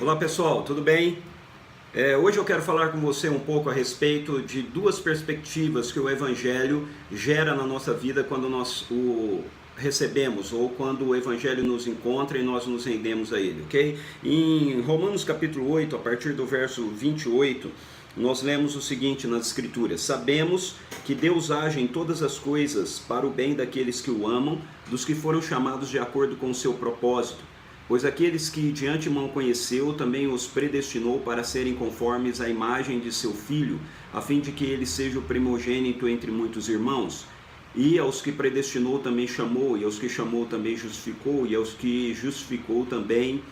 Olá pessoal, tudo bem? Hoje eu quero falar com você um pouco a respeito de duas perspectivas que o Evangelho gera na nossa vida quando nós o recebemos ou quando o Evangelho nos encontra e nós nos rendemos a ele, ok? Em Romanos capítulo 8, a partir do verso 28, nós lemos o seguinte nas Escrituras: sabemos que Deus age em todas as coisas para o bem daqueles que o amam, dos que foram chamados de acordo com o seu propósito. Pois aqueles que de antemão conheceu, também os predestinou para serem conformes à imagem de seu Filho, a fim de que ele seja o primogênito entre muitos irmãos. E aos que predestinou também chamou, e aos que chamou também justificou, e aos que justificou também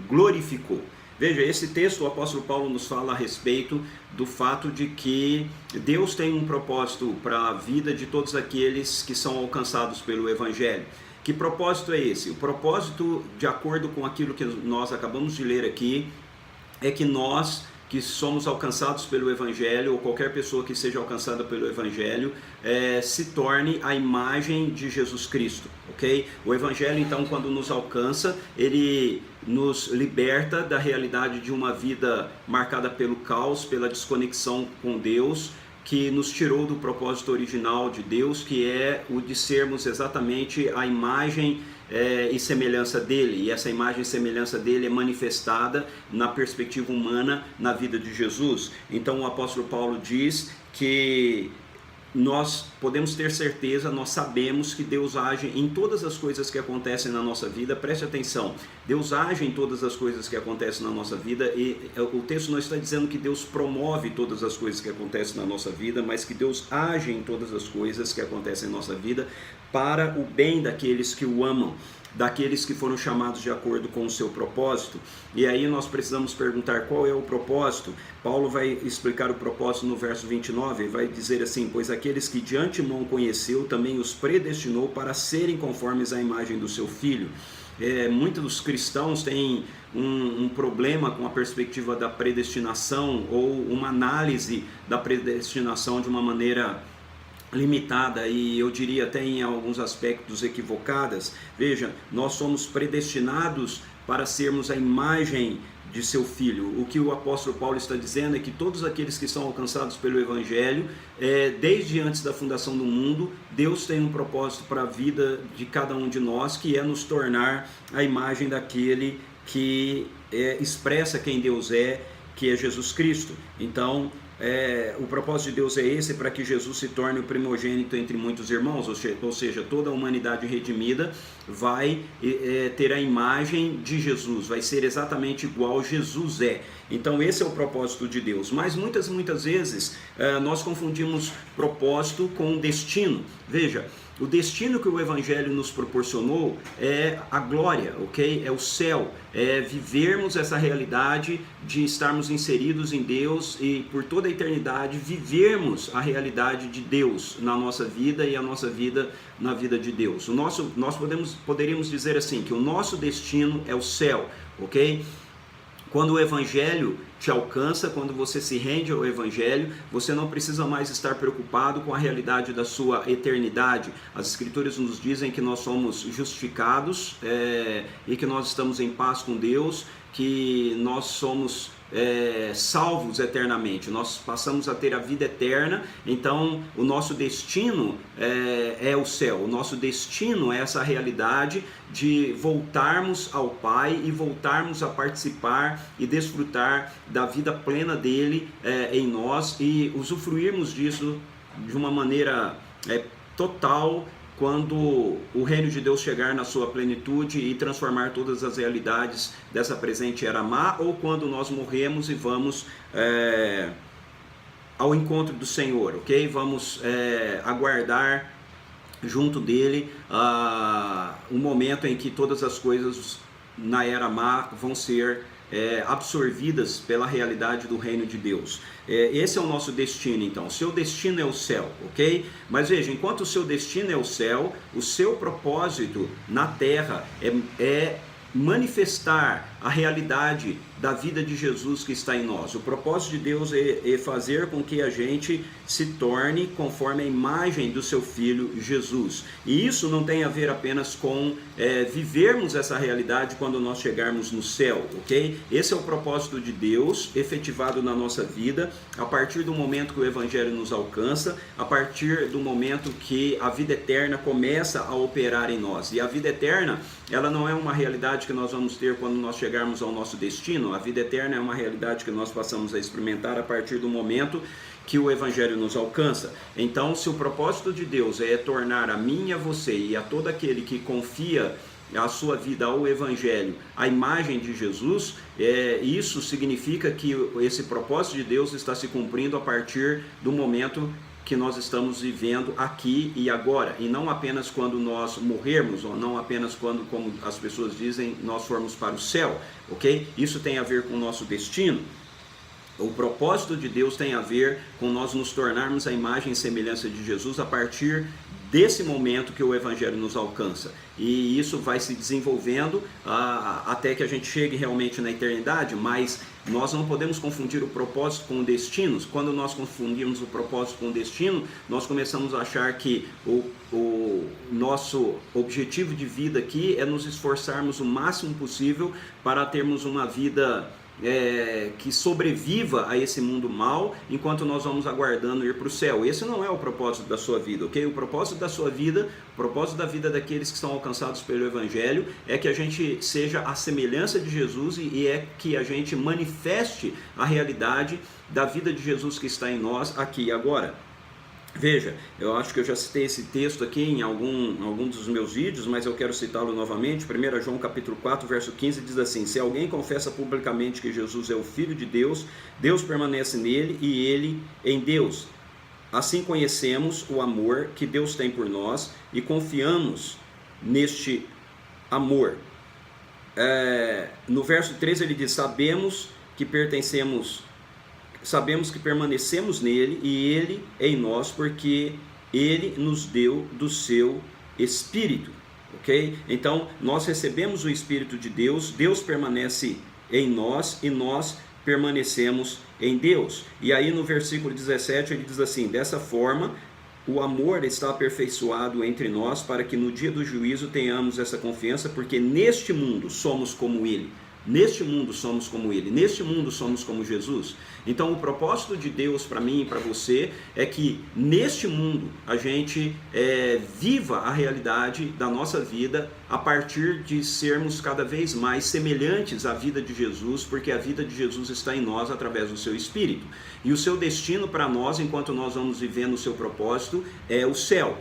glorificou. Veja, esse texto o apóstolo Paulo nos fala a respeito do fato de que Deus tem um propósito para a vida de todos aqueles que são alcançados pelo Evangelho. Que propósito é esse? O propósito, de acordo com aquilo que nós acabamos de ler aqui, é que nós que somos alcançados pelo Evangelho, ou qualquer pessoa que seja alcançada pelo Evangelho, se torne a imagem de Jesus Cristo, ok? O Evangelho, então, quando nos alcança, ele nos liberta da realidade de uma vida marcada pelo caos, pela desconexão com Deus, que nos tirou do propósito original de Deus, que é o de sermos exatamente a imagem e semelhança dele, e essa imagem e semelhança dele é manifestada na perspectiva humana na vida de Jesus. Então o apóstolo Paulo diz que nós podemos ter certeza, nós sabemos que Deus age em todas as coisas que acontecem na nossa vida. Preste atenção, Deus age em todas as coisas que acontecem na nossa vida, e o texto não está dizendo que Deus promove todas as coisas que acontecem na nossa vida, mas que Deus age em todas as coisas que acontecem na nossa vida para o bem daqueles que o amam, daqueles que foram chamados de acordo com o seu propósito. E aí nós precisamos perguntar qual é o propósito. Paulo vai explicar o propósito no verso 29, e vai dizer assim: pois aqueles que de antemão conheceu, também os predestinou para serem conformes à imagem do seu Filho. Muitos dos cristãos têm um problema com a perspectiva da predestinação, ou uma análise da predestinação de uma maneira limitada, e eu diria até em alguns aspectos equivocadas. Veja, nós somos predestinados para sermos a imagem de seu Filho. O que o apóstolo Paulo está dizendo é que todos aqueles que são alcançados pelo Evangelho, desde antes da fundação do mundo, Deus tem um propósito para a vida de cada um de nós, que é nos tornar a imagem daquele que expressa quem Deus é, que é Jesus Cristo. Então, o propósito de Deus é esse, para que Jesus se torne o primogênito entre muitos irmãos, ou seja, toda a humanidade redimida vai ter a imagem de Jesus, vai ser exatamente igual Jesus é. Então esse é o propósito de Deus. Mas muitas vezes nós confundimos propósito com destino. Veja, o destino que o Evangelho nos proporcionou é a glória, ok? É o céu, é vivermos essa realidade de estarmos inseridos em Deus e por toda a eternidade vivermos a realidade de Deus na nossa vida e a nossa vida na vida de Deus. Nós poderíamos dizer assim, que o nosso destino é o céu, ok? Quando o Evangelho te alcança, quando você se rende ao Evangelho, você não precisa mais estar preocupado com a realidade da sua eternidade. As Escrituras nos dizem que nós somos justificados e que nós estamos em paz com Deus, que nós somos salvos eternamente, nós passamos a ter a vida eterna. Então o nosso destino é o céu, o nosso destino é essa realidade de voltarmos ao Pai e voltarmos a participar e desfrutar da vida plena dele em nós, e usufruirmos disso de uma maneira total, quando o reino de Deus chegar na sua plenitude e transformar todas as realidades dessa presente era má, ou quando nós morremos e vamos ao encontro do Senhor, ok? Vamos aguardar junto dele o momento em que todas as coisas na era má vão ser absorvidas pela realidade do reino de Deus. Esse é o nosso destino. Então, o seu destino é o céu, ok? Mas veja, enquanto o seu destino é o céu, o seu propósito na terra é manifestar a realidade da vida de Jesus que está em nós. O propósito de Deus é fazer com que a gente se torne conforme a imagem do seu Filho Jesus. E isso não tem a ver apenas com vivermos essa realidade quando nós chegarmos no céu, ok? Esse é o propósito de Deus efetivado na nossa vida a partir do momento que o Evangelho nos alcança, a partir do momento que a vida eterna começa a operar em nós. E a vida eterna, ela não é uma realidade que nós vamos ter quando nós chegarmos ao nosso destino. A vida eterna é uma realidade que nós passamos a experimentar a partir do momento que o Evangelho nos alcança. Então, se o propósito de Deus é tornar a mim e a você e a todo aquele que confia a sua vida ao Evangelho a imagem de Jesus, isso significa que esse propósito de Deus está se cumprindo a partir do momento que nós estamos vivendo aqui e agora, e não apenas quando nós morrermos, ou não apenas quando, como as pessoas dizem, nós formos para o céu, ok? Isso tem a ver com o nosso destino. O propósito de Deus tem a ver com nós nos tornarmos a imagem e semelhança de Jesus a partir desse momento que o Evangelho nos alcança. E isso vai se desenvolvendo até que a gente chegue realmente na eternidade, mas nós não podemos confundir o propósito com o destino. Quando nós confundimos o propósito com o destino, nós começamos a achar que o nosso objetivo de vida aqui é nos esforçarmos o máximo possível para termos uma vida que sobreviva a esse mundo mal, enquanto nós vamos aguardando ir para o céu. Esse não é o propósito da sua vida, ok? O propósito da sua vida, o propósito da vida daqueles que são alcançados pelo Evangelho é que a gente seja a semelhança de Jesus e é que a gente manifeste a realidade da vida de Jesus que está em nós aqui e agora. Veja, eu acho que eu já citei esse texto aqui em algum dos meus vídeos, mas eu quero citá-lo novamente. 1 João capítulo 4, verso 15 diz assim: se alguém confessa publicamente que Jesus é o Filho de Deus, Deus permanece nele e ele em Deus. Assim conhecemos o amor que Deus tem por nós e confiamos neste amor. No verso 13 ele diz: sabemos que permanecemos nele e ele em nós, porque ele nos deu do seu Espírito, ok? Então, nós recebemos o Espírito de Deus, Deus permanece em nós e nós permanecemos em Deus. E aí no versículo 17 ele diz assim: dessa forma, o amor está aperfeiçoado entre nós, para que no dia do juízo tenhamos essa confiança, porque neste mundo somos como ele. Neste mundo somos como Ele, neste mundo somos como Jesus. Então o propósito de Deus para mim e para você é que neste mundo a gente viva a realidade da nossa vida a partir de sermos cada vez mais semelhantes à vida de Jesus, porque a vida de Jesus está em nós através do seu Espírito. E o seu destino para nós, enquanto nós vamos vivendo o seu propósito, é o céu.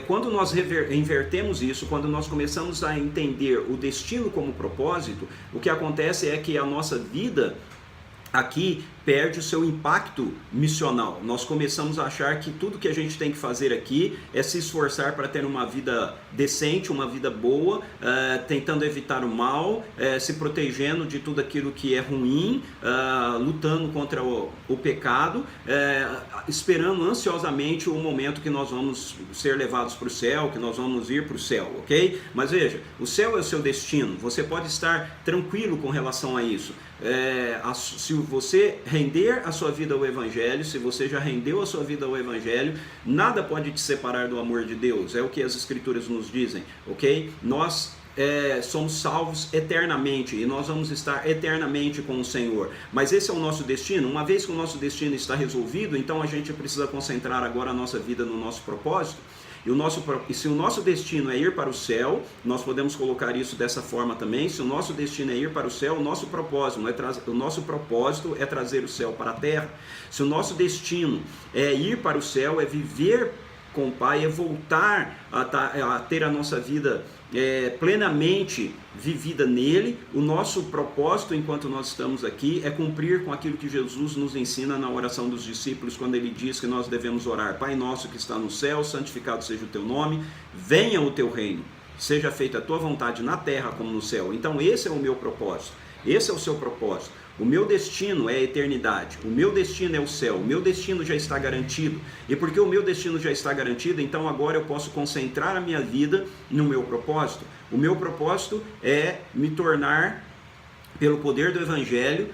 Quando nós invertemos isso, quando nós começamos a entender o destino como propósito, o que acontece é que a nossa vida aqui perde o seu impacto missional. Nós começamos a achar que tudo que a gente tem que fazer aqui é se esforçar para ter uma vida decente, uma vida boa, tentando evitar o mal, se protegendo de tudo aquilo que é ruim, lutando contra o pecado, esperando ansiosamente o momento que nós vamos ser levados para o céu, que nós vamos ir para o céu, ok? Mas veja, o céu é o seu destino, você pode estar tranquilo com relação a isso. Se você render a sua vida ao Evangelho, se você já rendeu a sua vida ao Evangelho, nada pode te separar do amor de Deus, é o que as Escrituras nos dizem, ok? Nós somos salvos eternamente e nós vamos estar eternamente com o Senhor, mas esse é o nosso destino. Uma vez que o nosso destino está resolvido, então a gente precisa concentrar agora a nossa vida no nosso propósito. E se o nosso destino é ir para o céu, nós podemos colocar isso dessa forma também. Se o nosso destino é ir para o céu, o nosso propósito é trazer o céu para a terra. Se o nosso destino é ir para o céu, é viver com o Pai, é voltar a ter a nossa vida plenamente vivida nele, o nosso propósito enquanto nós estamos aqui é cumprir com aquilo que Jesus nos ensina na oração dos discípulos, quando ele diz que nós devemos orar: Pai nosso que está no céu, santificado seja o teu nome, venha o teu reino, seja feita a tua vontade na terra como no céu. Então esse é o meu propósito, esse é o seu propósito. O meu destino é a eternidade, o meu destino é o céu, o meu destino já está garantido. E porque o meu destino já está garantido, então agora eu posso concentrar a minha vida no meu propósito. O meu propósito é me tornar pelo poder do Evangelho,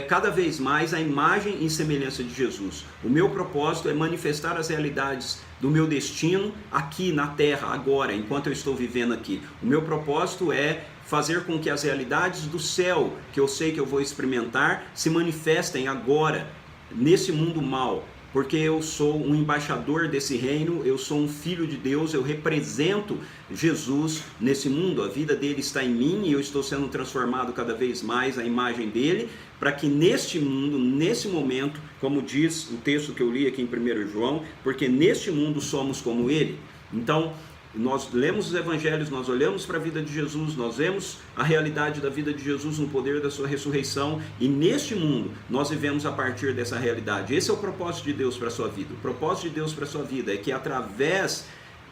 cada vez mais a imagem e semelhança de Jesus. O meu propósito é manifestar as realidades do meu destino aqui na terra, agora, enquanto eu estou vivendo aqui. O meu propósito é fazer com que as realidades do céu, que eu sei que eu vou experimentar, se manifestem agora, nesse mundo mau. Porque eu sou um embaixador desse reino, eu sou um filho de Deus, eu represento Jesus nesse mundo, a vida dele está em mim e eu estou sendo transformado cada vez mais à imagem dele, para que neste mundo, nesse momento, como diz o texto que eu li aqui em 1 João, porque neste mundo somos como ele. Então, nós lemos os evangelhos, nós olhamos para a vida de Jesus, nós vemos a realidade da vida de Jesus no poder da sua ressurreição, e neste mundo nós vivemos a partir dessa realidade. Esse é o propósito de Deus para a sua vida. O propósito de Deus para a sua vida é que através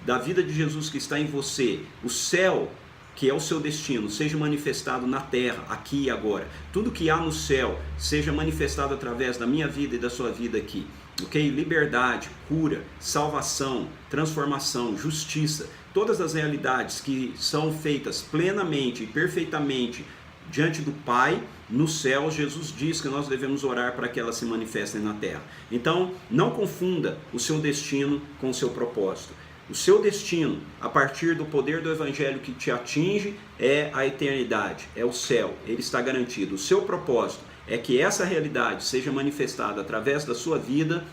da vida de Jesus que está em você, o céu, que é o seu destino, seja manifestado na terra, aqui e agora. Tudo que há no céu seja manifestado através da minha vida e da sua vida aqui. Ok? Liberdade, cura, salvação, transformação, justiça, todas as realidades que são feitas plenamente e perfeitamente diante do Pai, no céu, Jesus diz que nós devemos orar para que elas se manifestem na terra. Então, não confunda o seu destino com o seu propósito. O seu destino, a partir do poder do Evangelho que te atinge, é a eternidade, é o céu, ele está garantido. O seu propósito é que essa realidade seja manifestada através da sua vida,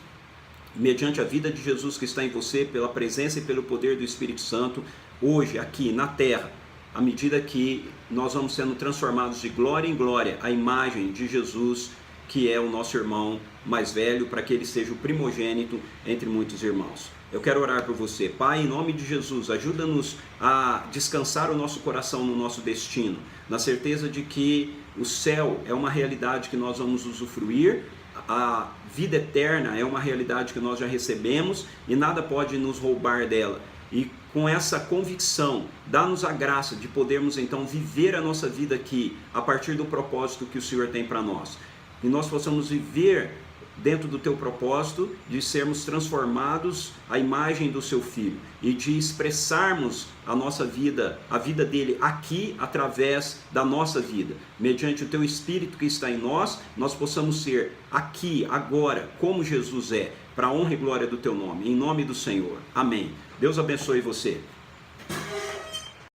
mediante a vida de Jesus que está em você, pela presença e pelo poder do Espírito Santo, hoje, aqui na terra, à medida que nós vamos sendo transformados de glória em glória à imagem de Jesus, que é o nosso irmão mais velho, para que ele seja o primogênito entre muitos irmãos. Eu quero orar por você. Pai, em nome de Jesus, ajuda-nos a descansar o nosso coração no nosso destino, na certeza de que o céu é uma realidade que nós vamos usufruir, a vida eterna é uma realidade que nós já recebemos e nada pode nos roubar dela. E com essa convicção, dá-nos a graça de podermos então viver a nossa vida aqui, a partir do propósito que o Senhor tem para nós. E nós possamos viver dentro do teu propósito de sermos transformados à imagem do seu Filho e de expressarmos a nossa vida, a vida dele aqui através da nossa vida. Mediante o teu Espírito que está em nós, nós possamos ser aqui, agora, como Jesus é, para a honra e glória do teu nome. Em nome do Senhor. Amém. Deus abençoe você.